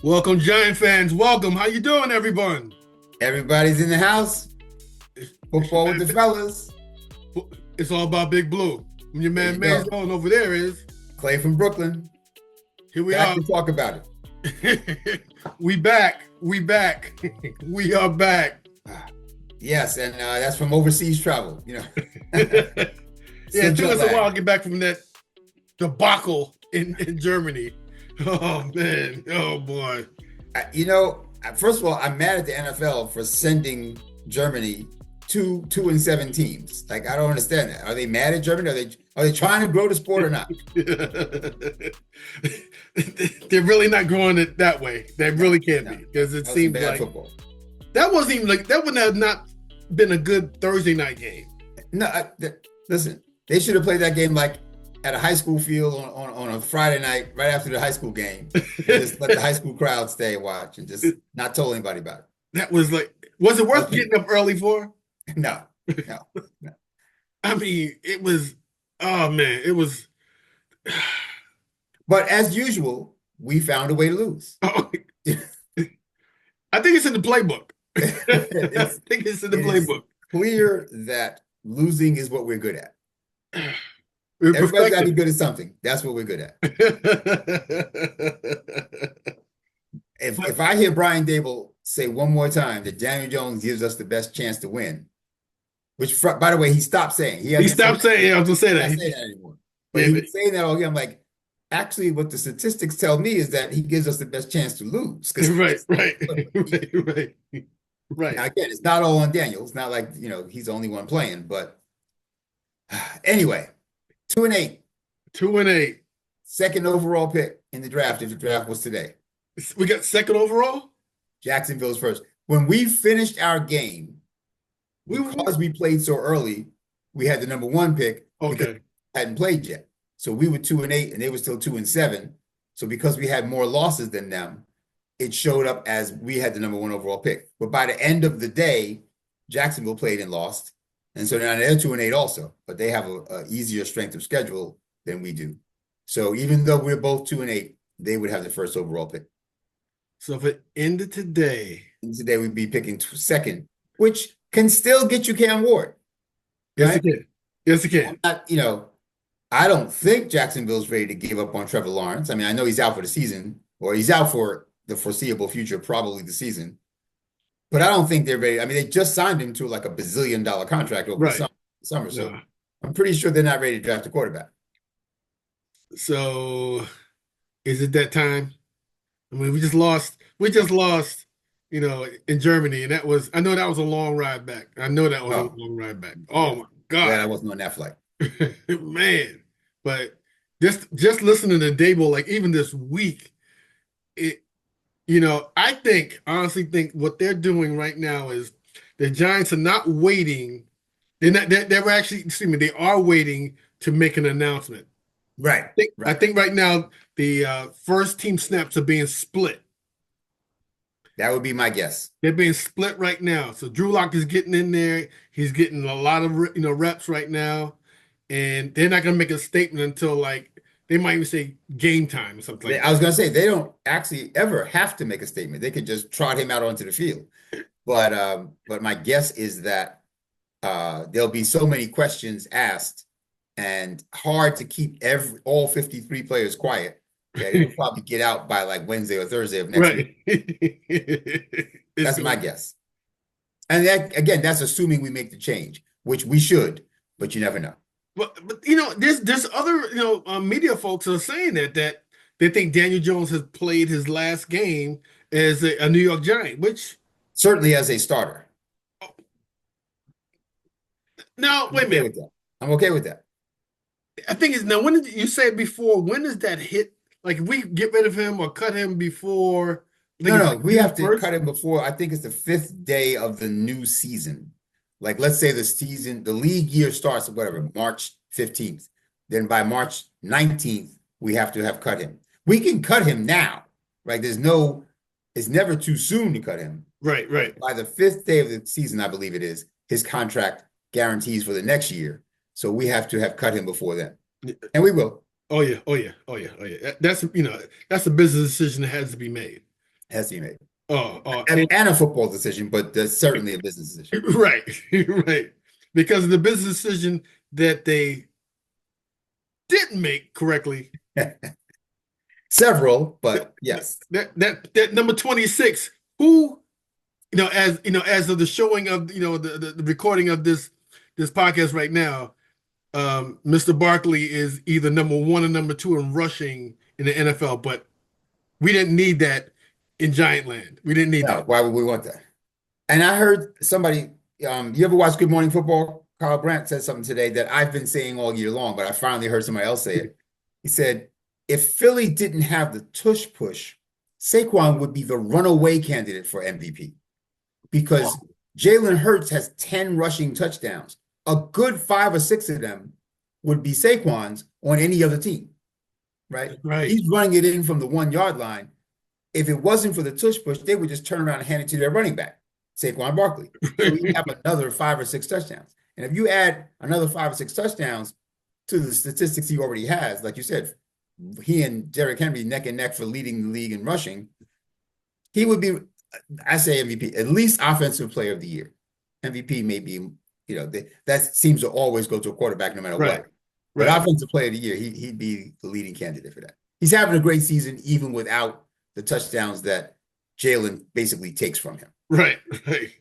Welcome, Giant fans. Welcome. How you doing, everyone? Everybody's in the house. It's your Football with man. the fellas. It's all about Big Blue. And your There man you go. Mazo, and over there is. Clay from Brooklyn. Here we Back are. to talk about We back. We back. We are back. it. Yes, and that's from overseas travel. Yeah, Still it took jet us a while lag. to get back from that debacle in Germany. Oh man. Oh boy. First of all, I'm mad at the NFL for sending Germany two and seven teams. Like, I don't understand that. Are they mad at Germany? Are they trying to grow the sport or not? They're really not growing it that way. They really can't No, be because it that was some seems bad like football. that wasn't even like that would have not been a good Thursday night game. No, listen, they should have played that game like at a high school field on a Friday night, right after the high school game. Just let the high school crowd stay and watch and just not tell anybody about That was like, was it worth Okay. getting up early for? it. No, no. I mean, it was. Oh man, it was. But as usual, we found a way to lose. Oh, I think it's in the playbook. I It's, think it's in the it is playbook. clear that losing is what we're good at. We're Everybody's got to be perfected. good at something. That's what we're good at. If I hear Brian Dable say one more time that Daniel Jones gives us the best chance to win, which, by the way, he stopped saying. He He hasn't said stopped saying. Yeah, I was gonna say not that. saying that anymore. But Yeah, he but was saying that all year. I'm like, actually, what the statistics tell me is that he gives us the best chance to lose. Because right, right, right, right. now, again, it's not all on Daniel. It's not like, he's the only one playing. But anyway, 2-8, 2-8. second overall pick in the draft if the draft was today. We got second overall. Jacksonville's first. When we finished our game, We were because we played so early, we had the number one pick because okay. we hadn't played yet. So we were 2-8 and they were still 2-7. So because we had more losses than them, it showed up as we had the number one overall pick. But by the end of the day, Jacksonville played and lost. And so now they're 2-8 also, but they have a easier strength of schedule than we do. So even though we're both 2-8, they would have the first overall pick. So if it ended today, And today we'd be picking second, which can still get you Cam Ward. yes, Right? it can. Yes, it can. I don't think Jacksonville's ready to give up on Trevor Lawrence. I mean, I know he's out for the season, or he's out for the foreseeable future, probably the season. But I don't think they're ready. I mean, they just signed him to like a $bazillion contract over the Right. summer. So No. I'm pretty sure they're not ready to draft a quarterback. So is it that time? I mean, we just lost. We just lost, in Germany, and I know that was a long ride back. I know that was a Oh, long ride back. yeah. Oh my Glad I God, wasn't on that flight. man. But just listening to Dable, like even this week, it, honestly think what they're doing right now is the Giants are not waiting. They're actually, excuse me, they are waiting to make an announcement. Right. I think right now the first team snaps are being split. That would be my guess. They're being split right now. So Drew Lock is getting in there. He's getting a lot of reps right now, and they're not gonna make a statement until like they might even say game time or something like I was that. going to say they don't actually ever have to make a statement. They could just trot him out onto the field. But my guess is that there'll be so many questions asked and hard to keep all 53 players quiet that it'll probably get out by like Wednesday or Thursday of next week. Right. That's my guess. And that, again, that's assuming we make the change, which we should, but you never know. But there's other media folks are saying that they think Daniel Jones has played his last game as a New York Giant, which Certainly as a starter. now I'm wait a okay minute. with that. I'm okay with that. I think is now when did you say before? When does that hit? Like if we get rid of him or cut him before, I think it's No, like we June have to 1st. cut him before, I think it's the fifth day of the new season. Like, let's say the league year starts at whatever, March 15th. Then by March 19th, we have to have cut him. We can cut him now, right? It's never too soon to cut him. Right, right. By the fifth day of the season, I believe it is, his contract guarantees for the next year. So we have to have cut him before then. Yeah. And we will. Oh yeah, oh yeah, oh yeah, oh yeah. That's a business decision that has to be made. has to be made. And And a football decision, but that's certainly a business decision. right, right, because of the business decision that they didn't make correctly. Several, That but yes. that number 26, who as of the showing of the recording of this podcast right now, Mr. Barkley is either number one or number two in rushing in the NFL, but we didn't need that in Giant Land. We didn't need No, that. why would we want that? And I heard somebody, you ever watch Good Morning Football? Carl Brandt said something today that I've been saying all year long, but I finally heard somebody else say it. He said, if Philly didn't have the tush push, Saquon would be the runaway candidate for MVP because Jalen Hurts has 10 rushing touchdowns. A good 5 or 6 of them would be Saquon's on any other team, right? Right. He's running it in from the 1 yard line. If it wasn't for the tush push, they would just turn around and hand it to their running back, Saquon Barkley. So you have another 5 or 6 touchdowns. And if you add another 5 or 6 touchdowns to the statistics he already has, like you said, he and Derrick Henry neck and neck for leading the league in rushing, he would be, I say MVP, at least offensive player of the year. MVP may be, that seems to always go to a quarterback no matter Right. what. But Right. offensive player of the year, he'd be the leading candidate for that. He's having a great season even without the touchdowns that Jalen basically takes from him. Right. Right.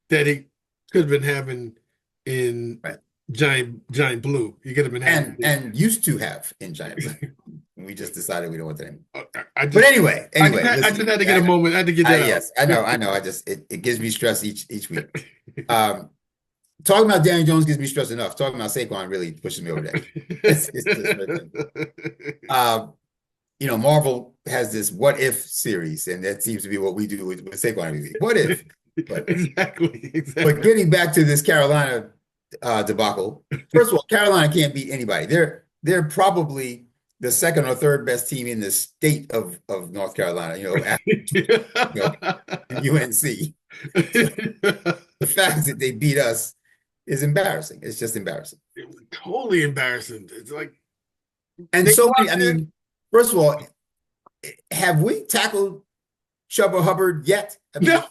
That he could have been having in Right. Giant Blue. He could have been having And used to have in Giant Blue. We just decided we don't want that anymore. I just, But anyway, I just had to get a moment. I had to get that out. Yes, I know. It gives me stress each week. Talking about Daniel Jones gives me stress enough. Talking about Saquon really pushes me over there. It's just Marvel has this what if series, and that seems to be what we do with Saquon. What if? But, exactly. But getting back to this Carolina debacle, first of all, Carolina can't beat anybody. They're probably the second or third best team in the state of North Carolina, UNC. The fact that they beat us is embarrassing. It's just embarrassing. It was totally embarrassing. It's like, and so many, I mean, first of all, have we tackled Chuba Hubbard yet? I mean,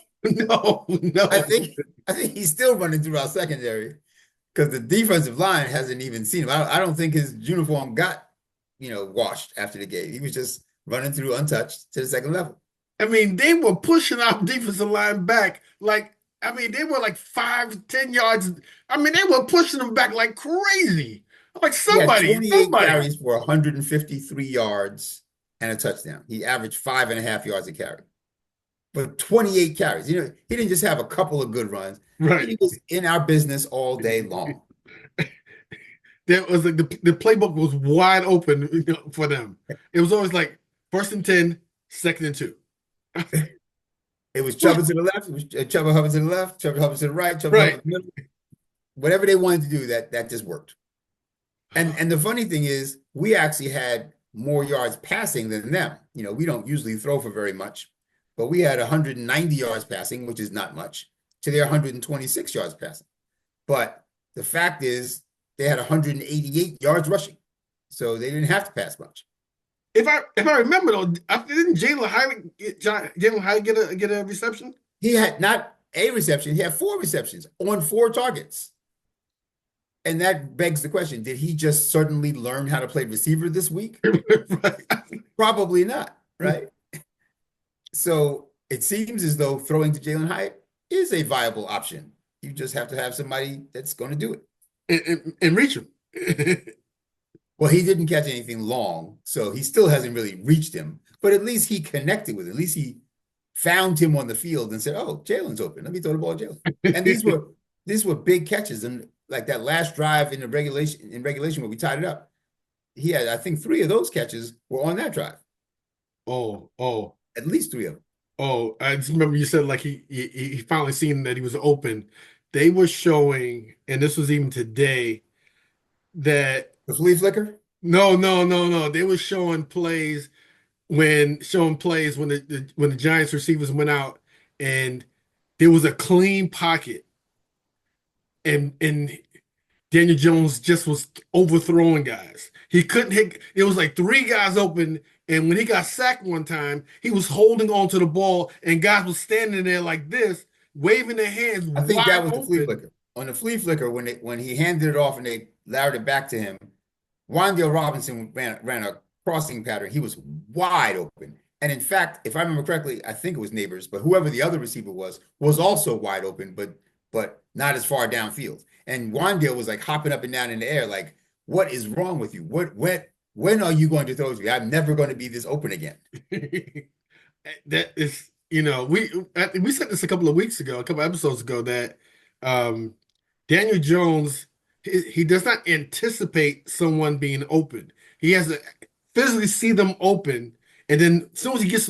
no. I think he's still running through our secondary because the defensive line hasn't even seen him. I don't think his uniform got washed after the game. He was just running through untouched to the second level. I mean, they were pushing our defensive line back. They were like 5-10 yards. I mean, they were pushing them back like crazy. Like somebody. 28 carries for 153 yards and a touchdown. He averaged 5.5 yards a carry. But 28 carries. He didn't just have a couple of good runs. Right. He was in our business all day long. That was like the playbook was wide open for them. It was always like 1st and 10, 2nd and 2. It was Chuba to the left, it was Chuba Hubbard to the left, Chuba Hubbard to the right, Chuba Hubbard to the middle. Whatever they wanted to do, that just worked. And the funny thing is, we actually had more yards passing than them. We don't usually throw for very much, but we had 190 yards passing, which is not much, to their 126 yards passing. But the fact is, they had 188 yards rushing, so they didn't have to pass much. If I remember though, didn't Jalen Hyatt get a reception? He had not a reception; he had 4 receptions on 4 targets. And that begs the question: did he just suddenly learn how to play receiver this week? Right. Probably not, right? So it seems as though throwing to Jalen Hyatt is a viable option. You just have to have somebody that's going to do it. And reach him. Well, he didn't catch anything long, so he still hasn't really reached him. But at least he connected with him. At least he found him on the field and said, "Oh, Jalen's open. Let me throw the ball to Jalen." And these were big catches. And like that last drive in regulation where we tied it up, he had, I think, 3 of those catches were on that drive. Oh. At least 3 of them. Oh, I just remember you said like he finally seen that he was open. They were showing, and this was even today, that the flea flicker. No. They were showing plays when the Giants receivers went out, and there was a clean pocket, and Daniel Jones just was overthrowing guys. He couldn't hit. It was like 3 guys open, And when he got sacked one time, he was holding on to the ball, and guys was standing there like this, waving their hands I think that wide was the flea open. flicker. On the flea flicker, when he handed it off and they lowered it back to him, Wandale Robinson ran a crossing pattern. He was wide open. And in fact, if I remember correctly, I think it was Neighbors, but whoever the other receiver was also wide open, but not as far downfield. And Wandale was like hopping up and down in the air, like, what is wrong with you? When are you going to throw to me? I'm never going to be this open again. That is, we said this a couple of weeks ago, a couple of episodes ago, that um, Daniel Jones, he does not anticipate someone being open. He has to physically see them open, and then as soon as he gets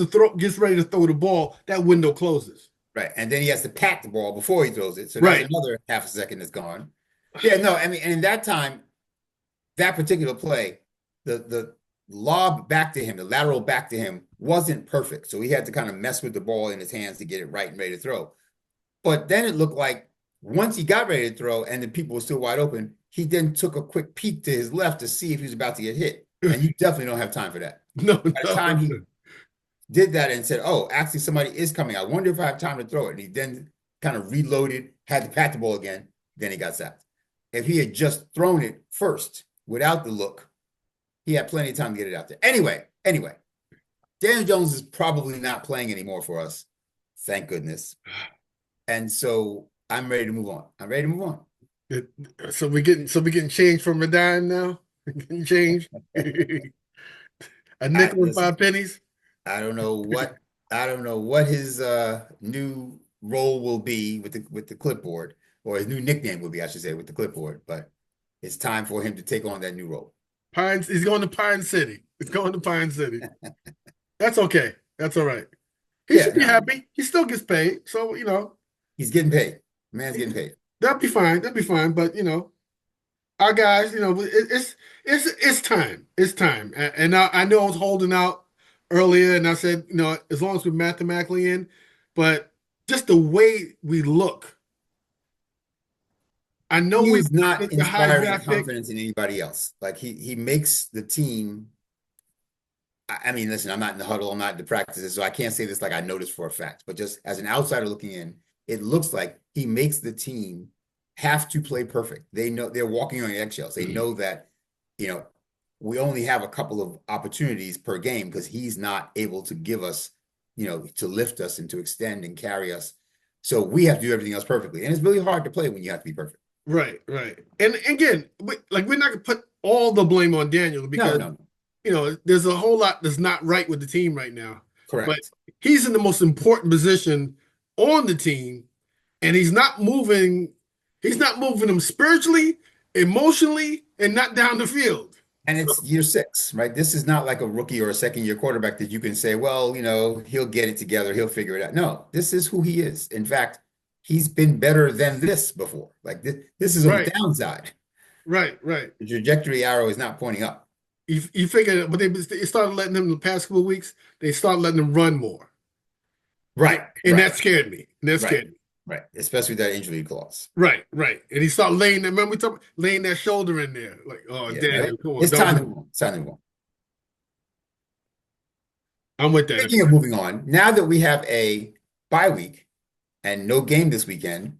ready to throw the ball, that window closes. Right. And then he has to pat the ball before he throws it. So that's Right. another half a second that's gone. Yeah, no, I mean, and in that time, that particular play, the lob back to him, the lateral back to him wasn't perfect. So he had to kind of mess with the ball in his hands to get it right and ready to throw. But then it looked like once he got ready to throw and the people were still wide open, he then took a quick peek to his left to see if he was about to get hit. And you definitely don't have time for that. No, By the time he did that and said, oh, actually somebody is coming. I wonder if I have time to throw it. And he then kind of reloaded, had to pat the ball again, then he got sacked. If he had just thrown it first without the look, he had plenty of time to get it out there. Anyway, Daniel Jones is probably not playing anymore for us. Thank goodness. And so I'm ready to move on. I'm ready to move on. So we getting changed from a dime now. Getting changed. A nickel and Listen, 5 pennies. I don't know what his new role will be with the clipboard, or his new nickname will be, I should say, with the clipboard, but it's time for him to take on that new role. Pines. He's going to Pine City. He's going to Pine City. That's okay. That's all right. He should be happy. He still gets paid. So, he's getting paid. Man's getting paid. that'd be fine. That'd be fine. But, our guys, it's time. It's time. And I know I was holding out earlier, and I said, as long as we're mathematically in, but just the way we look, I know we He's not picked a high inspiring draft pick. confidence in anybody else. Like he makes the team. I mean, listen, I'm not in the huddle, I'm not in the practices, so I can't say this like I know this for a fact, but just as an outsider looking in, it looks like he makes the team have to play perfect. They know they're walking on eggshells. They know that, we only have a couple of opportunities per game because he's not able to give us, to lift us and to extend and carry us. So we have to do everything else perfectly. And it's really hard to play when you have to be perfect. Right, right. And again, we're not gonna put all the blame on Daniel because there's a whole lot that's not right with the team right now. Correct. But he's in the most important position on the team, and he's not moving them spiritually, emotionally, and not down the field. And it's year 6, right? This is not like a rookie or a second-year quarterback that you can say, well, he'll get it together, he'll figure it out. No, this is who he is. In fact, he's been better than this before. Like this is on the downside. Right, right. The trajectory arrow is not pointing up. You figure, but they started letting him the past couple of weeks. They started letting him run more. Right, and that scared me. Scared me. Right, especially that injury clause. Right, right. And he started laying that. Remember we talked laying that shoulder in there, like, oh, yeah, Daniel, come on. It's time to move on. It's time to move on. I'm with that. Speaking of moving on, now that we have a bye week and no game this weekend,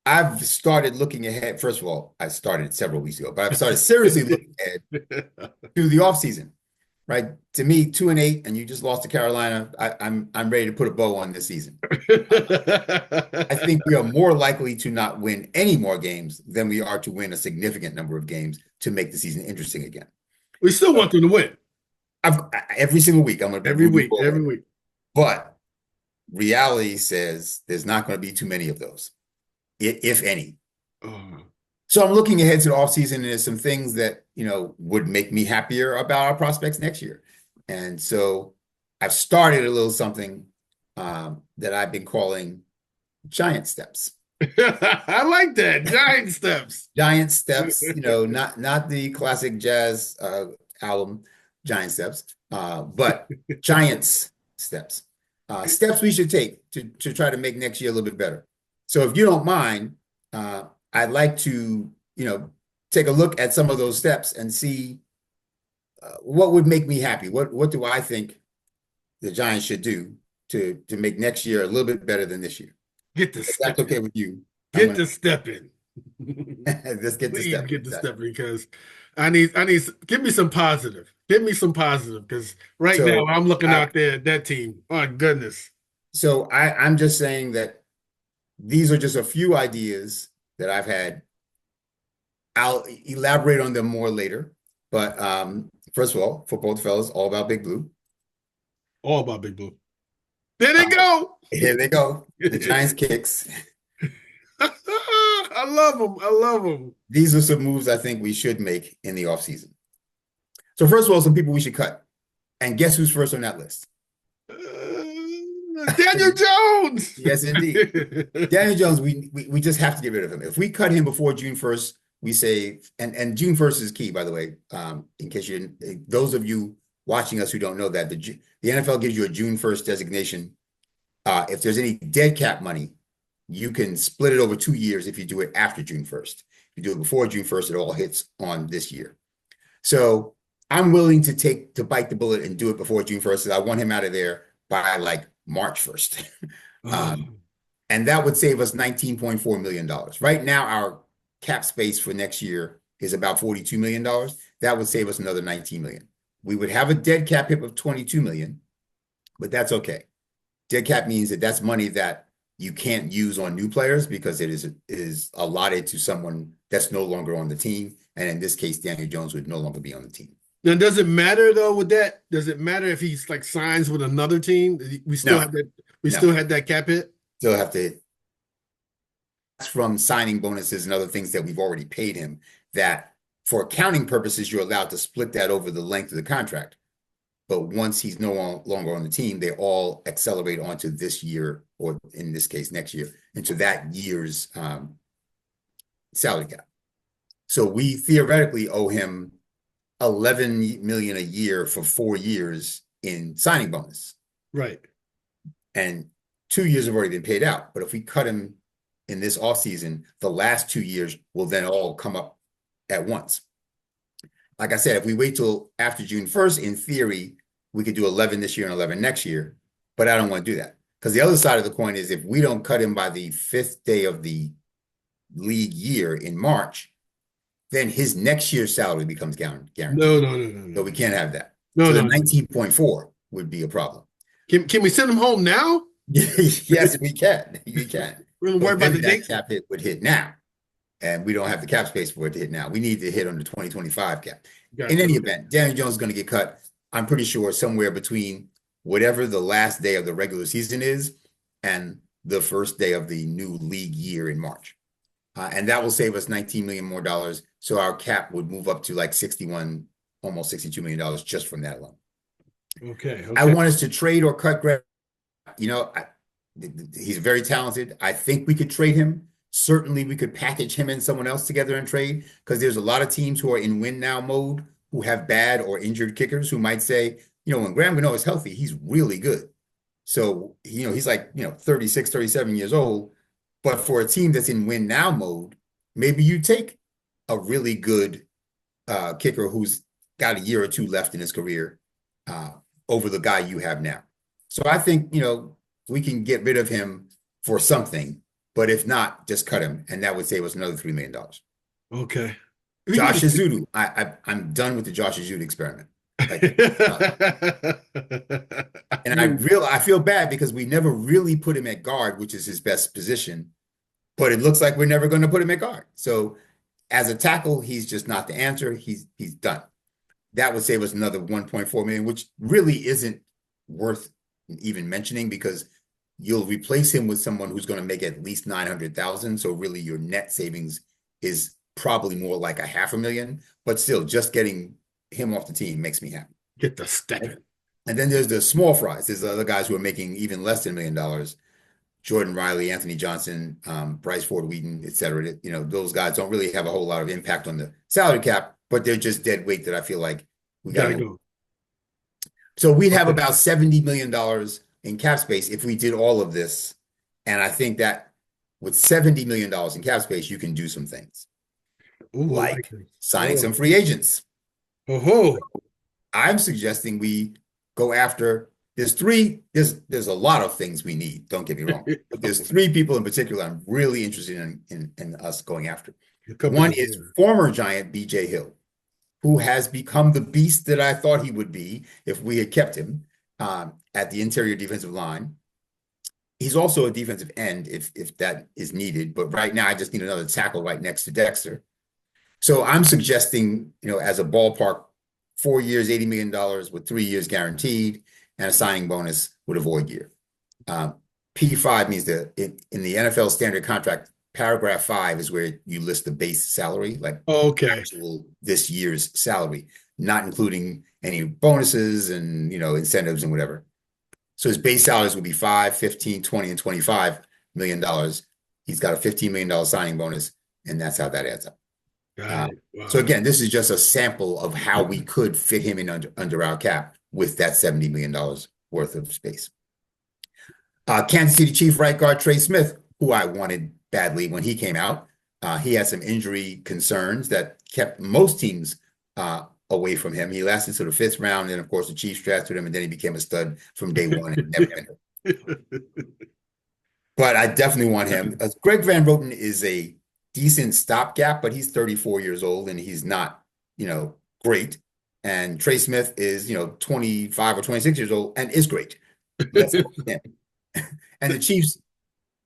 I've started looking ahead. First of all, I started several weeks ago, but I've started seriously looking ahead to the offseason. Right. To me, 2-8, and you just lost to Carolina. I'm ready to put a bow on this season. I think we are more likely to not win any more games than we are to win a significant number of games to make the season interesting again. We still want them to win. Every single week, I'm going to every week. But reality says there's not going to be too many of those, if any. So I'm looking ahead to the offseason, and there's some things that, would make me happier about our prospects next year. And so I've started a little something that I've been calling giant steps. I like that. Giant steps. Giant steps, not the classic jazz album, Giant Steps, but giants steps. Steps we should take to try to make next year a little bit better. So if you don't mind, I'd like to, take a look at some of those steps and see what would make me happy? What do I think the Giants should do to make next year a little bit better than this year? Get to If that's okay stepping. with you, I'm Get gonna to stepping. let's get to Please step. get to stepping because I need give me some positive. Give me some positive because right now So I'm looking I out there at that team. My goodness. I'm just saying that these are just a few ideas that I've had. I'll elaborate on them more later. But first of all, for both fellas, all about Big Blue. All about Big Blue. There they Uh, go. Here they go. The Giants kicks. I love them. I love them. These are some moves I think we should make in the offseason. So first of all, some people we should cut. And guess who's first on that list? Daniel Jones. Yes, indeed. Daniel Jones, we just have to get rid of him. If we cut him before June 1st, we say, and June 1st is key, by the way, in case you didn't, those of you watching us who don't know that, the NFL gives you a June 1st designation. If there's any dead cap money, you can split it over 2 years if you do it after June 1st. If you do it before June 1st, it all hits on this year. So I'm willing to bite the bullet and do it before June 1st, because I want him out of there by like March 1st. And that would save us $19.4 million. Right now, our cap space for next year is about $42 million. That would save us another $19 million. We would have a dead cap hit of $22 million, but that's okay. Dead cap means that that's money that you can't use on new players because it is allotted to someone that's no longer on the team. And in this case, Daniel Jones would no longer be on the team. Now, does it matter though with that? Does it matter if he's like signs with another team? We still No, have that. We no. still had that cap hit. Still have to. That's from signing bonuses and other things that we've already paid him. That for accounting purposes, you're allowed to split that over the length of the contract. But once he's no longer on the team, they all accelerate onto this year, or in this case, next year, into that year's salary cap. So we theoretically owe him $11 million a year for 4 years in signing bonus. Right. And 2 years have already been paid out. But if we cut him in this offseason, the last 2 years will then all come up at once. Like I said, if we wait till after June 1st, in theory, we could do 11 this year and 11 next year. But I don't want to do that. Because the other side of the coin is if we don't cut him by the 5th day of the league year in March, then his next year's salary becomes guaranteed. No. So we can't have that. No, so no. 19.4 would be a problem. Can we send him home now? Yes, we can. We can. We're gonna worry about the that date. cap hit would hit now. And we don't have the cap space for it to hit now. We need to hit on the 2025 cap. In any event, Daniel Jones is going to get cut, I'm pretty sure, somewhere between whatever the last day of the regular season is and the first day of the new league year in March. And that will save us $19 million more dollars. So our cap would move up to like 61, almost $62 million just from that alone. Okay. I want us to trade or cut Greg. You know, he's very talented. I think we could trade him. Certainly, we could package him and someone else together and trade, because there's a lot of teams who are in win now mode who have bad or injured kickers who might say, you know, when Graham Gano is healthy, he's really good. So, you know, he's like, 36, 37 years old. But for a team that's in win now mode, maybe you take a really good kicker who's got a year or two left in his career over the guy you have now. So I think, we can get rid of him for something, but if not, just cut him. And that would save us another $3 million. Okay. Josh Azudu. I'm done with the Josh Azudu experiment. And I feel bad because we never really put him at guard, which is his best position, but it looks like we're never going to put him at guard. So as a tackle, he's just not the answer. He's done. That would save us another $1.4 million, which really isn't worth even mentioning because you'll replace him with someone who's going to make at least $900,000. So really your net savings is probably more like $500,000, but still just getting him off the team makes me happy. Get the step. And then there's the small fries. There's other guys who are making even less than $1 million. Jordan Riley, Anthony Johnson, Bryce Ford Wheaton, et cetera. Those guys don't really have a whole lot of impact on the salary cap, but they're just dead weight that I feel like we got to go. So we'd have about $70 million in cap space if we did all of this. And I think that with $70 million in cap space, you can do some things. Ooh, like signing some free agents. Oh, I'm suggesting we go after. There's a lot of things we need, don't get me wrong. But there's three people in particular I'm really interested in us going after. A couple One of is them, former Giant BJ Hill, who has become the beast that I thought he would be if we had kept him at the interior defensive line. He's also a defensive end if that is needed, but right now I just need another tackle right next to Dexter. So I'm suggesting, as a ballpark, 4 years, $80 million with 3 years guaranteed, and a signing bonus with a void year. P5 means that in the NFL standard contract, paragraph 5 is where you list the base salary, like yeah. Okay. actual this year's salary, not including any bonuses and incentives and whatever. So his base salaries would be 5, 15, 20, and $25 million. He's got a $15 million signing bonus, and that's how that adds up. Got it. So Wow. again, this is just a sample of how we could fit him in under our cap with that $70 million worth of space. Kansas City Chief right guard Trey Smith, who I wanted badly when he came out. He had some injury concerns that kept most teams away from him. He lasted to the 5th round, and of course the Chiefs drafted him, and then he became a stud from day one and never been hurt. But I definitely want him. Greg Van Roten is a decent stopgap, but he's 34 years old and he's not, great. And Trey Smith is, 25 or 26 years old and is great. Let's go with him. And the Chiefs,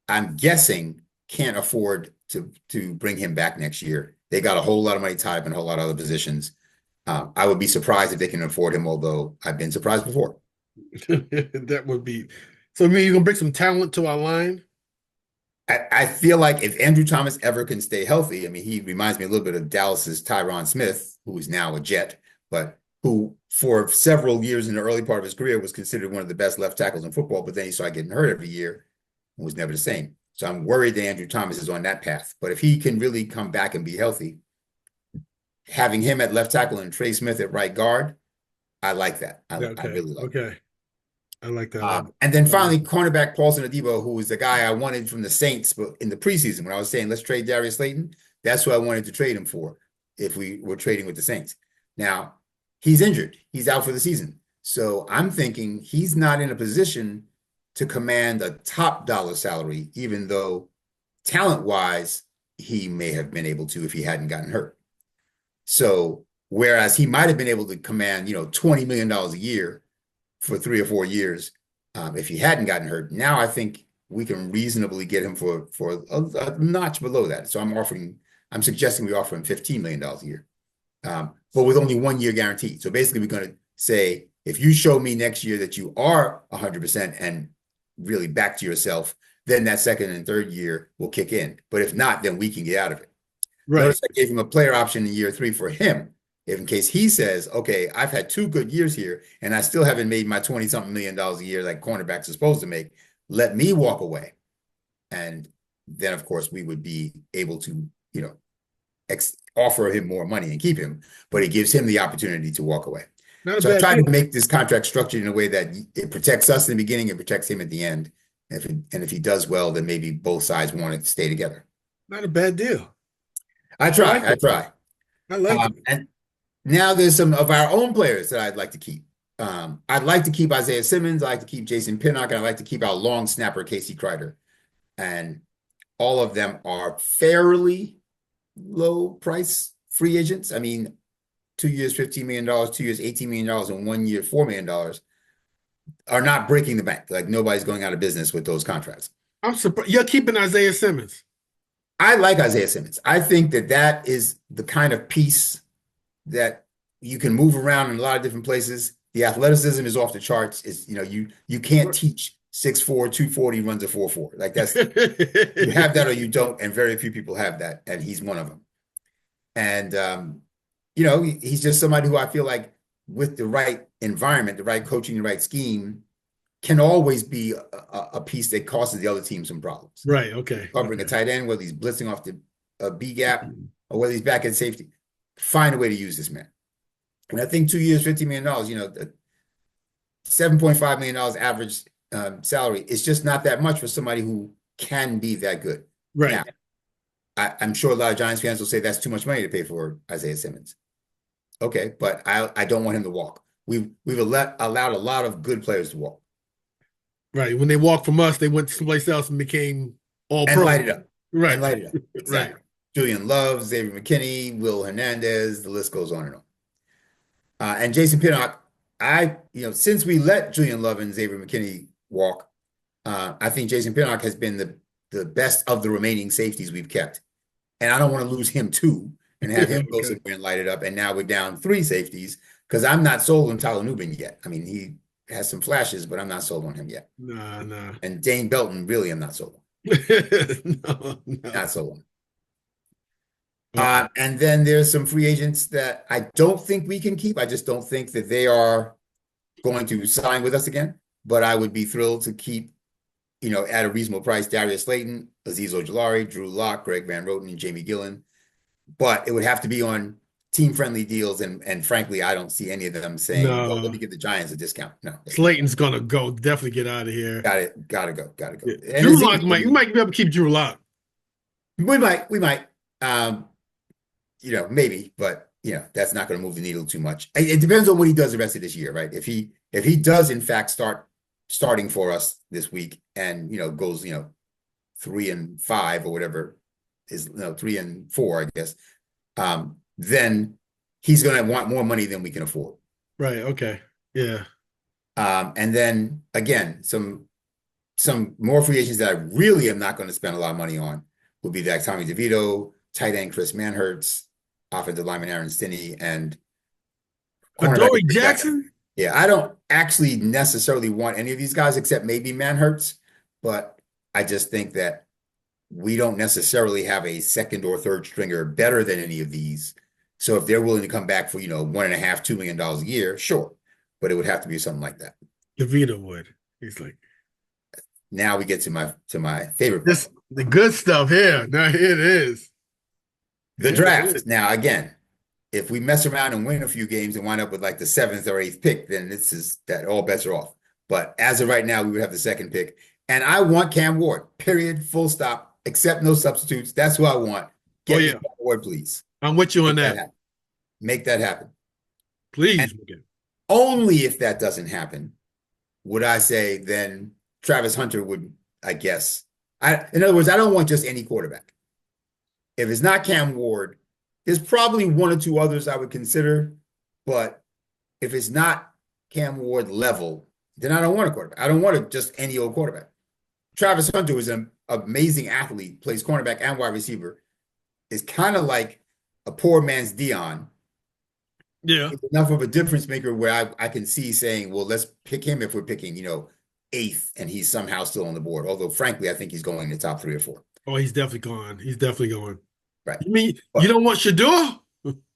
I'm guessing, can't afford to bring him back next year. They got a whole lot of money tied up in a whole lot of other positions. I would be surprised if they can afford him, although I've been surprised before. That would be. So, I mean, you're gonna bring some talent to our line? I feel like if Andrew Thomas ever can stay healthy, I mean, he reminds me a little bit of Dallas's Tyron Smith, who is now a Jet, but who for several years in the early part of his career was considered one of the best left tackles in football, but then he started getting hurt every year and was never the same. So I'm worried that Andrew Thomas is on that path. But if he can really come back and be healthy, having him at left tackle and Trey Smith at right guard, I like that. I Okay. really like that. Okay. I like that. And then finally, cornerback Paulson Adebo, who was the guy I wanted from the Saints but in the preseason when I was saying, let's trade Darius Slayton. That's who I wanted to trade him for if we were trading with the Saints. Now, he's injured. He's out for the season. So I'm thinking he's not in a position to command a top dollar salary, even though talent-wise, he may have been able to if he hadn't gotten hurt. So whereas he might have been able to command, $20 million a year for 3 or 4 years, if he hadn't gotten hurt. Now I think we can reasonably get him for a notch below that. So I'm suggesting we offer him $15 million a year, but with only 1 year guaranteed. So basically, we're going to say, if you show me next year that you are 100% and really back to yourself, then that second and third year will kick in. But if not, then we can get out of it. Right. Notice I gave him a player option in year 3 for him. If in case he says, okay, I've had 2 good years here and I still haven't made my 20-something million a year like cornerbacks are supposed to make, let me walk away. And then, of course, we would be able to, offer him more money and keep him, but it gives him the opportunity to walk away. So I tried to make this contract structured in a way that it protects us in the beginning and protects him at the end. And if he does well, then maybe both sides want it to stay together. Not a bad deal. I try. I like it. And now there's some of our own players that I'd like to keep. I'd like to keep Isaiah Simmons. I'd like to keep Jason Pinnock. And I'd like to keep our long snapper, Casey Kreider. And all of them are fairly low price free agents. I mean, 2 years, $15 million, 2 years, $18 million, and 1 year, $4 million are not breaking the bank. Like nobody's going out of business with those contracts. I'm surprised you're keeping Isaiah Simmons. I like Isaiah Simmons. I think that is the kind of piece that you can move around in a lot of different places. The athleticism is off the charts. It's, you can't teach 6'4", 240 runs a 4.4. Like that's, you have that or you don't, and very few people have that, and he's one of them. And, he's just somebody who I feel like with the right environment, the right coaching, the right scheme, can always be a piece that causes the other team some problems. Right, okay. Covering a tight end, whether he's blitzing off the B gap or whether he's back at safety. Find a way to use this man. And I think 2 years, $50 million, $7.5 million average salary is just not that much for somebody who can be that good. Right. Now, I'm sure a lot of Giants fans will say that's too much money to pay for Isaiah Simmons. Okay, but I don't want him to walk. we've allowed a lot of good players to walk Right. When they walked from us, they went someplace else and became all and pro. light it up and Right. light it up. Right. Exactly. Julian Love, Xavier McKinney, Will Hernandez, the list goes on and on. And Jason Pinnock, since we let Julian Love and Xavier McKinney walk, I think Jason Pinnock has been the best of the remaining safeties we've kept. And I don't want to lose him too and have him go Okay. somewhere and light it up. And now we're down 3 safeties because I'm not sold on Tyler Nubin yet. I mean, he has some flashes, but I'm not sold on him yet. Nah, nah. And Dane Belton, really, I'm not sold on. No, no. Not sold on. Uh-uh. And then there's some free agents that I don't think we can keep. I just don't think that they are going to sign with us again. But I would be thrilled to keep, at a reasonable price, Darius Slayton, Azeez Ojulari, Drew Lock, Greg Van Roten, and Jamie Gillen. But it would have to be on team-friendly deals. And frankly, I don't see any of them saying, well, let No. me give the Giants a discount. No. Slayton's gonna go. Definitely get out of here. Gotta go. Yeah. And Drew Azeez, Lock we might be able to keep Drew Lock. we might. Maybe, but that's not going to move the needle too much. It depends on what he does the rest of this year, right? If he does in fact starting for us this week and goes 3-5 or whatever is 3-4, I guess, then he's going to want more money than we can afford. Right. Okay. Yeah. And then again, some more free agents that I really am not going to spend a lot of money on would be that Tommy DeVito, tight end Chris Manhertz, offensive lineman Aaron Stinney, and cornerback Adoree Jackson? Yeah, I don't actually necessarily want any of these guys except maybe Manhertz, but I just think that we don't necessarily have a second or third stringer better than any of these. So if they're willing to come back for, $1.5, $2 million a year, sure. But it would have to be something like that. DeVito would. He's like, now we get to my favorite part. The good stuff here. Now here it is. The draft. Now, again, if we mess around and win a few games and wind up with like the 7th or 8th pick, then that all bets are off. But as of right now, we would have the 2nd pick. And I want Cam Ward, period, full stop, accept no substitutes. That's who I want. Get me Cam Ward, please. I'm with you on that. Make that happen. Please. Only if that doesn't happen would I say then Travis Hunter would, I guess. In other words, I don't want just any quarterback. If it's not Cam Ward, there's probably 1 or 2 others I would consider. But if it's not Cam Ward level, then I don't want a quarterback. I don't want just any old quarterback. Travis Hunter is an amazing athlete, plays cornerback and wide receiver. Is kind of like a poor man's Dion. Yeah. It's enough of a difference maker where I can see saying, well, let's pick him if we're picking, 8th and he's somehow still on the board. Although, frankly, I think he's going in the top 3 or 4. Oh, he's definitely going. He's definitely going. Right. You mean you don't want Shador?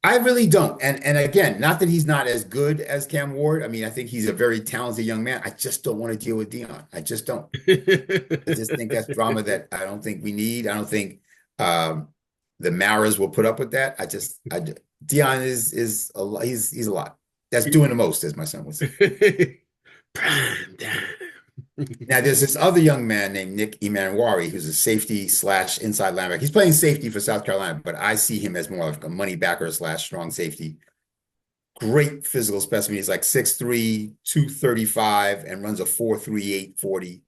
I really don't. And again, not that he's not as good as Cam Ward. I mean, I think he's a very talented young man. I just don't want to deal with Dion. I just don't. I just think that's drama that I don't think we need. I don't think the Maras will put up with that. Dion is a lot. He's a lot. That's doing the most, as my son would say. Prime time. Now, there's this other young man named Nick Emanwari, who's a safety / inside linebacker. He's playing safety for South Carolina, but I see him as more like a money backer / strong safety. Great physical specimen. He's like 6'3", 235, and runs a 4.38 40.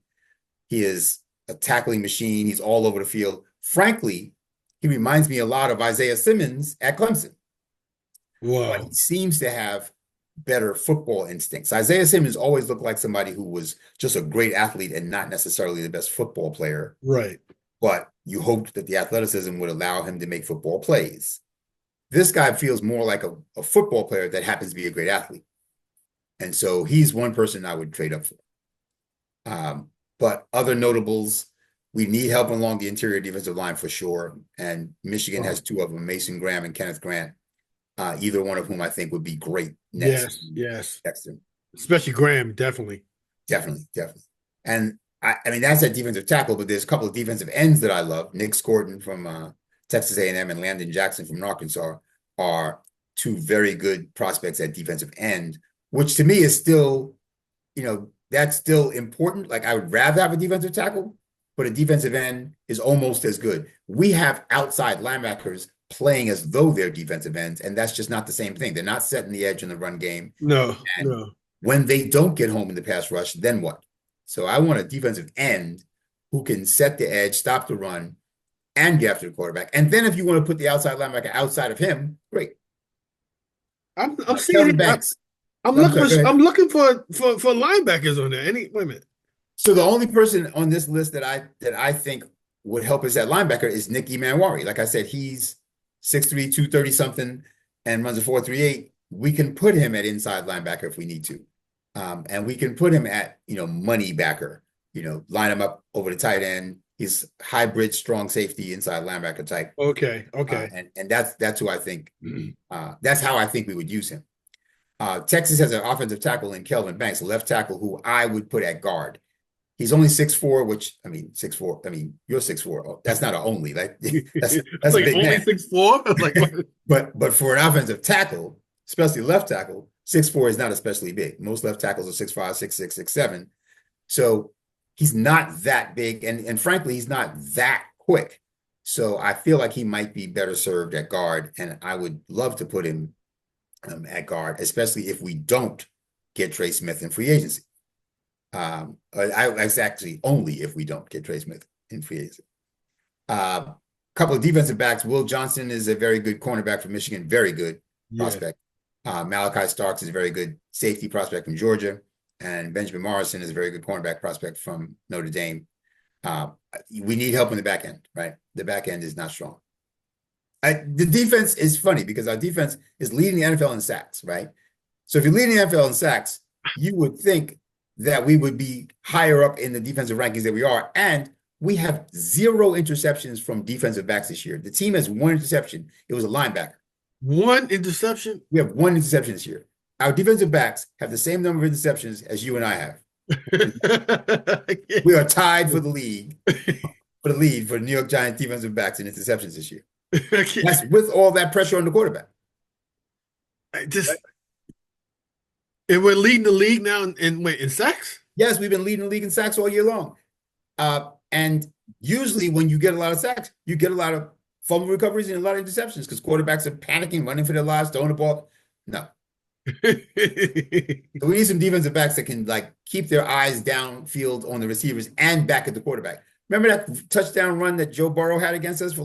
He is a tackling machine. He's all over the field. Frankly, he reminds me a lot of Isaiah Simmons at Clemson. Wow. But he seems to have better football instincts. Isaiah Simmons always looked like somebody who was just a great athlete and not necessarily the best football player. Right. But you hoped that the athleticism would allow him to make football plays. This guy feels more like a football player that happens to be a great athlete. And so he's one person I would trade up for. But other notables, we need help along the interior defensive line for sure. And Michigan has 2 of them, Mason Graham and Kenneth Grant. Either one of whom I think would be great next. Yes. Next Especially Graham, definitely. Definitely. And I mean, that's a defensive tackle, but there's a couple of defensive ends that I love. Nick Scorton from Texas A&M and Landon Jackson from Arkansas are 2 very good prospects at defensive end, which to me is still, that's still important. Like, I would rather have a defensive tackle, but a defensive end is almost as good. We have outside linebackers playing as though they're defensive ends, and that's just not the same thing. They're not setting the edge in the run game. No, And no. when they don't get home in the pass rush, then what? So I want a defensive end who can set the edge, stop the run, and get after the quarterback. And then if you want to put the outside linebacker outside of him, great. I'm seeing Kelvin it. Banks. I'm I'm looking sorry, go for ahead. I'm looking for linebackers on there. Any wait a minute. So the only person on this list that I think would help us at linebacker is Nick Emanwari. Like I said, he's 6'3", 230 something, and runs a 4.38. We can put him at inside linebacker if we need to. And we can put him at, money backer, line him up over the tight end. He's hybrid, strong safety, inside linebacker type. Okay, okay. And that's who I think, that's how I think we would use him. Texas has an offensive tackle in Kelvin Banks, a left tackle who I would put at guard. He's only 6'4", which, 6'4", you're 6'4". Oh, that's not a only. Like, that's It's a like big only man. 6'4". I was like, what? But for an offensive tackle, especially left tackle, 6'4" is not especially big. Most left tackles are 6'5", 6'6", 6'7". So he's not that big, and frankly, he's not that quick. So I feel like he might be better served at guard, and I would love to put him at guard, especially if we don't get Trey Smith in free agency. It's actually only if we don't get Trey Smith in free agency. Couple of defensive backs. Will Johnson is a very good cornerback from Michigan, very good prospect. Malachi Starks is a very good safety prospect from Georgia, and Benjamin Morrison is a very good cornerback prospect from Notre Dame. We need help in the back end, right? The back end is not strong. The defense is funny because our defense is leading the NFL in sacks, right? So if you're leading the NFL in sacks, you would think that we would be higher up in the defensive rankings than we are. And we have 0 interceptions from defensive backs this year. The team has 1 interception. It was a linebacker. 1 interception? We have 1 interception this year. Our defensive backs have the same number of interceptions as you and I have. We are tied for the lead for the New York Giants defensive backs in interceptions this year. That's with all that pressure on the quarterback. And we're leading the league now in sacks? Yes, we've been leading the league in sacks all year long. And usually when you get a lot of sacks, you get a lot of fumble recoveries and a lot of interceptions because quarterbacks are panicking, running for their lives, throwing the ball. No. So we need some defensive backs that can keep their eyes downfield on the receivers and back at the quarterback. Remember that touchdown run that Joe Burrow had against us for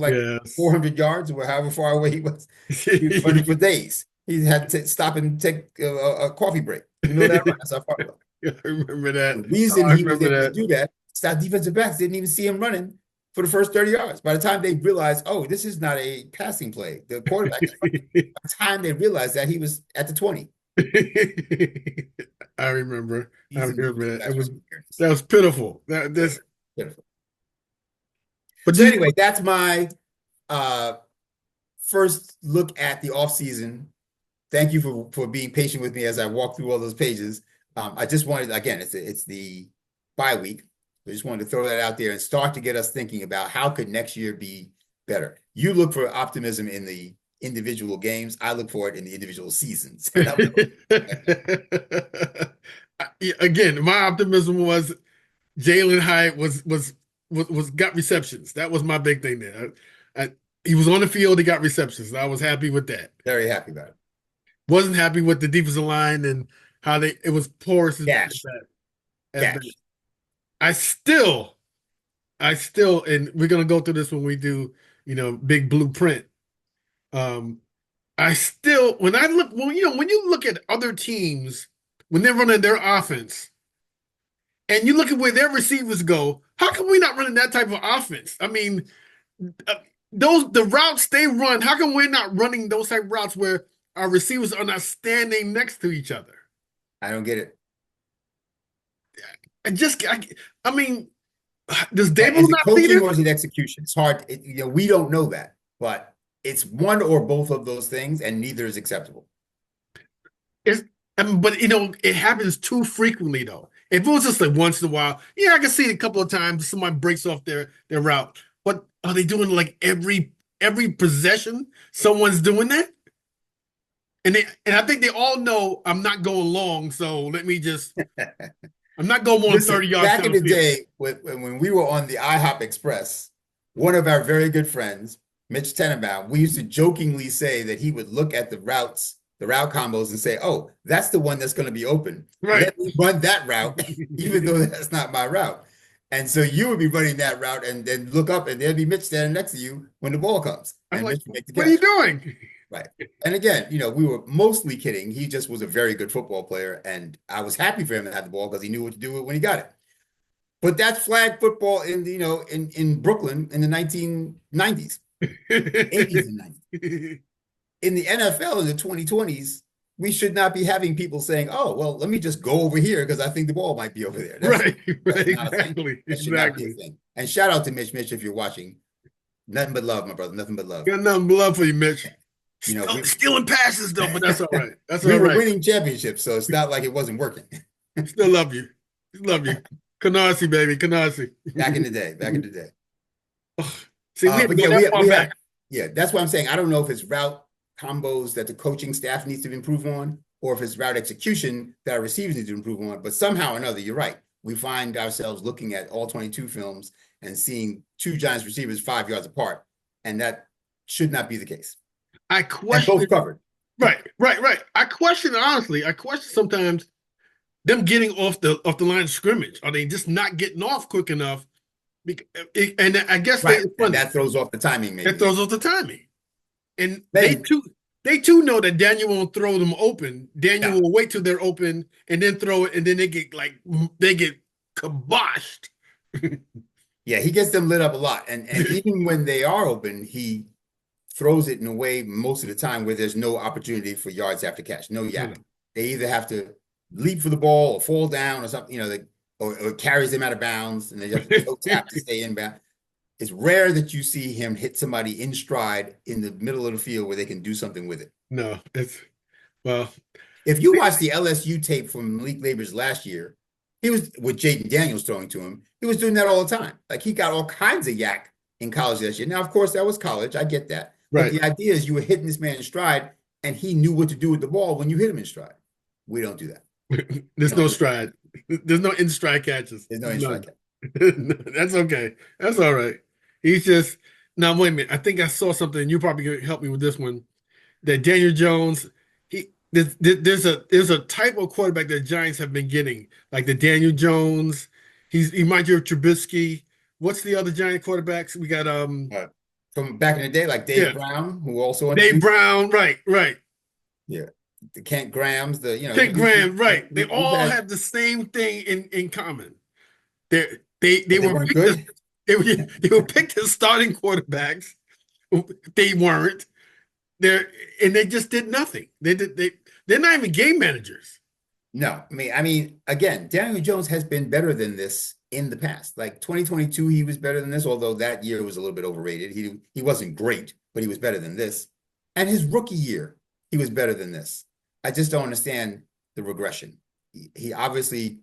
400 yards or however far away he was? He was running for days. He had to stop and take a coffee break. You know that run? That's how far it was. I remember that. The reason he was able to do that is that defensive backs didn't even see him running for the first 30 yards. By the time they realized, oh, this is not a passing play, the quarterback is running. By the time they realized that, he was at the 20. I remember that. That was pitiful. That's pitiful. But so anyway, that's my first look at the offseason. Thank you for being patient with me as I walk through all those pages. I just wanted, again, it's the bye week. I just wanted to throw that out there and start to get us thinking about how could next year be better. You look for optimism in the individual games. I look for it in the individual seasons. Again, my optimism was Jalen Hyatt was got receptions. That was my big thing there. He was on the field. He got receptions. I was happy with that. Very happy about it. Wasn't happy with the defensive line and how it was porous. I still, and we're gonna go through this when we do, big blueprint. I still, when you look at other teams when they're running their offense, and you look at where their receivers go, how come we're not running that type of offense? I mean, the routes they run, how come we're not running those type of routes where our receivers are not standing next to each other? I don't get it. I mean, does Dable not see coaching this? or is it execution? It's hard. We don't know that, but it's one or both of those things, and neither is acceptable. But it happens too frequently though. If it was just like once in a while, I can see it a couple of times. Somebody breaks off their route, but are they doing like every possession? Someone's doing that, and I think they all know I'm not going long, so let me just. I'm not going more than 30 yards. Back in the day, when we were on the IHOP Express, one of our very good friends Mitch Tenenbaum, we used to jokingly say that he would look at the route combos and say, "Oh, that's the one that's going to be open. Right. Let me run that route, even though that's not my route." And so you would be running that route and then look up and there'd be Mitch standing next to you when the ball comes. And Like, Mitch would make the what are you catch. doing? Right. And again, we were mostly kidding. He just was a very good football player. And I was happy for him to have the ball because he knew what to do when he got it. But that's flag football in Brooklyn in the 1990s, 80s and 90s. In the NFL in the 2020s, we should not be having people saying, "Oh, well, let me just go over here because I think the ball might be over there." Right, exactly. That should not be a thing. And shout out to Mitch, if you're watching. Nothing but love, my brother. Nothing but love. Got nothing but love for you, Mitch. Stealing passes though, but that's all right. We were winning championships, so it's not like it wasn't working. Still love you. Love you. Canarsie, baby. Canarsie. Back in the day. See, that's what I'm saying. I don't know if it's route combos that the coaching staff needs to improve on, or if it's route execution that our receivers need to improve on. But somehow or another, you're right. We find ourselves looking at all 22 films and seeing two Giants receivers 5 yards apart, and that should not be the case. I question both covered. Right. I question sometimes them getting off the line of scrimmage. Are they just not getting off quick enough? And I guess and that throws off the timing. Maybe that throws off the timing. And they too know that Daniel won't throw them open. Daniel will wait till they're open and then throw it, and then they get kiboshed. Yeah, he gets them lit up a lot, and even when they are open, he throws it in a way most of the time where there's no opportunity for yards after catch, no yak. They either have to leap for the ball or fall down or something, or it carries them out of bounds, and they just tap to stay inbound. It's rare that you see him hit somebody in stride in the middle of the field where they can do something with it. No, if you watch the LSU tape from Malik Nabers last year, he was with Jaden Daniels throwing to him. He was doing that all the time. Like, he got all kinds of yak in college last year. Now, of course, that was college. I get that. Right. But the idea is you were hitting this man in stride, and he knew what to do with the ball when you hit him in stride. We don't do that. There's no stride. There's no in-stride catches. There's no in-stride catches. That's okay. That's all right. He's just now. Wait a minute. I think I saw something. You probably can help me with this one. That Daniel Jones. There's a type of quarterback that the Giants have been getting, like the Daniel Jones. He reminds you of Trubisky. What's the other Giant quarterbacks? We got from back in the day, like Dave Brown, who also Dave Brown, right. Yeah, the Kent Grahams, Kent Graham, right. They all have the same thing in common. They were good. They were picked as starting quarterbacks. They weren't. They just did nothing. They're not even game managers. No, I mean, again, Daniel Jones has been better than this in the past. Like 2022, he was better than this, although that year was a little bit overrated. He wasn't great, but he was better than this. And his rookie year, he was better than this. I just don't understand the regression. He obviously,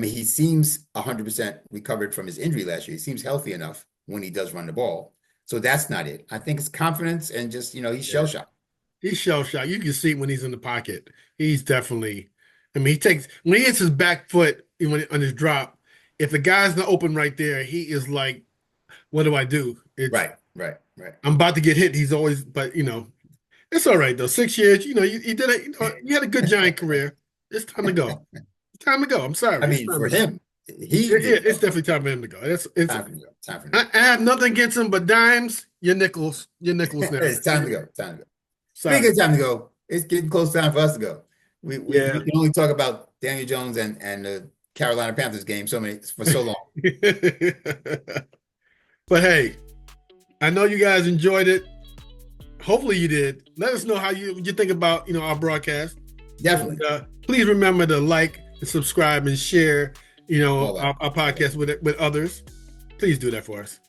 he seems 100% recovered from his injury last year. He seems healthy enough when he does run the ball. So that's not it. I think it's confidence and just, he's shell-shocked. He's shell-shocked. You can see when he's in the pocket. He's definitely, when he hits his back foot on his drop, if the guy's not open right there, he is like, what do I do? Right. I'm about to get hit. He's always, but it's all right though. 6 years, you had a good Giant career. It's time to go. It's time to go. I'm sorry. For him, it's definitely time for him to go. It's time for him. I have nothing against him, but dimes, your nickels now. It's time to go. Sorry. Speaking of time to go, it's getting close time for us to go. We can only talk about Daniel Jones and the Carolina Panthers game for so long. But hey, I know you guys enjoyed it. Hopefully you did. Let us know how you think about our broadcast. Definitely. Please remember to like and subscribe and share our podcast with others. Please do that for us.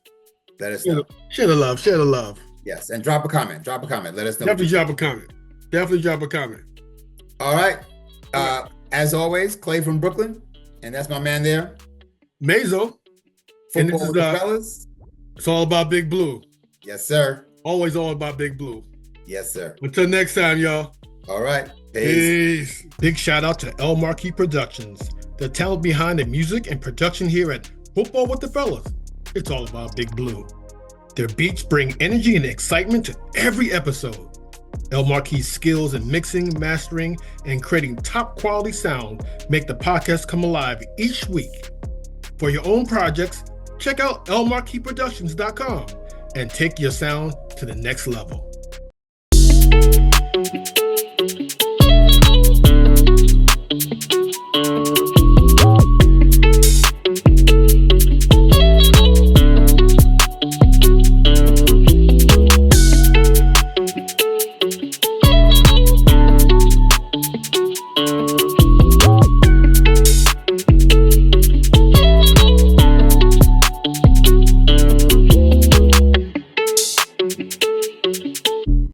Let us know. Share the love. Yes, and drop a comment. Let us know. Definitely drop a comment. All right. As always, Clay from Brooklyn, and that's my man there. Mazo. Football with the fellas. It's all about Big Blue. Yes, sir. Always all about Big Blue. Yes, sir. Until next time, y'all. All right. Peace. Big shout out to El Marquis Productions, the talent behind the music and production here at Football with the Fellas. It's all about Big Blue. Their beats bring energy and excitement to every episode. El Marquis' skills in mixing, mastering, and creating top quality sound make the podcast come alive each week. For your own projects, check out elmarquisproductions.com and take your sound to the next level.